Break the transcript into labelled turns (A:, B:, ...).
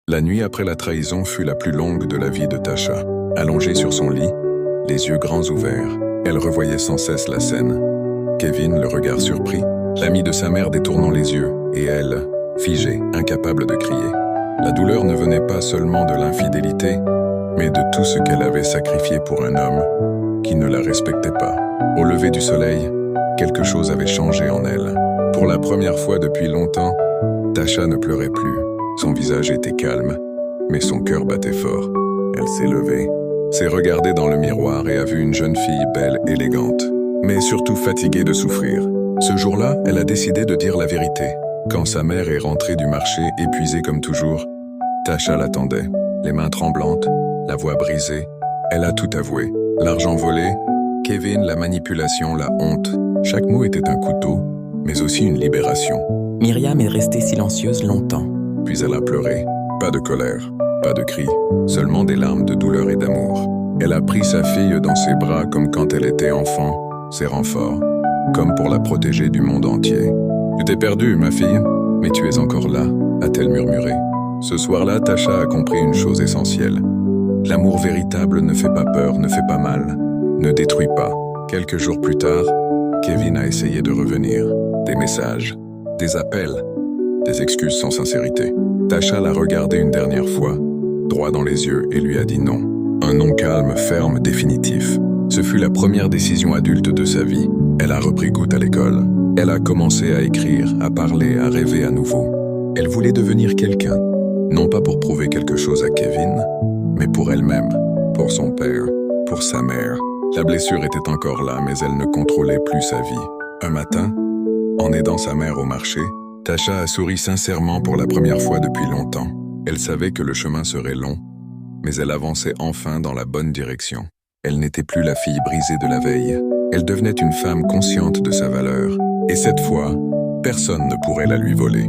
A: La nuit après la trahison fut la plus longue de la vie de Tasha. Allongée sur son lit, les yeux grands ouverts, elle revoyait sans cesse la scène. Kevin, le regard surpris, l'ami de sa mère détournant les yeux, et elle, figée, incapable de crier. La douleur ne venait pas seulement de l'infidélité, mais de tout ce qu'elle avait sacrifié pour un homme qui ne la respectait pas. Au lever du soleil, quelque chose avait changé en elle. Pour la première fois depuis longtemps, Tasha ne pleurait plus. Son visage était calme, mais son cœur battait fort. Elle s'est levée, s'est regardée dans le miroir et a vu une jeune fille belle, élégante, mais surtout fatiguée de souffrir. Ce jour-là, elle a décidé de dire la vérité. Quand sa mère est rentrée du marché, épuisée comme toujours, Tasha l'attendait, les mains tremblantes, la voix brisée. Elle a tout avoué. L'argent volé, Kevin, la manipulation, la honte. Chaque mot était un couteau, mais aussi une libération.
B: Myriam est restée silencieuse longtemps.
A: Puis elle a pleuré. Pas de colère, pas de cris, seulement des larmes de douleur et d'amour. Elle a pris sa fille dans ses bras comme quand elle était enfant, serrant fort, comme pour la protéger du monde entier. « Tu t'es perdue, ma fille, mais tu es encore là », a-t-elle murmuré. Ce soir-là, Tasha a compris une chose essentielle. L'amour véritable ne fait pas peur, ne fait pas mal, ne détruit pas. Quelques jours plus tard, Kevin a essayé de revenir. Des messages, des appels, des excuses sans sincérité. Tasha l'a regardé une dernière fois, droit dans les yeux, et lui a dit non. Un non calme, ferme, définitif. Ce fut la première décision adulte de sa vie. Elle a repris goût à l'école. Elle a commencé à écrire, à parler, à rêver à nouveau. Elle voulait devenir quelqu'un, non pas pour prouver quelque chose à Kevin, mais pour elle-même, pour son père, pour sa mère. La blessure était encore là, mais elle ne contrôlait plus sa vie. Un matin, en aidant sa mère au marché, Tasha a souri sincèrement pour la première fois depuis longtemps. Elle savait que le chemin serait long, mais elle avançait enfin dans la bonne direction. Elle n'était plus la fille brisée de la veille. Elle devenait une femme consciente de sa valeur. Et cette fois, personne ne pourrait la lui voler.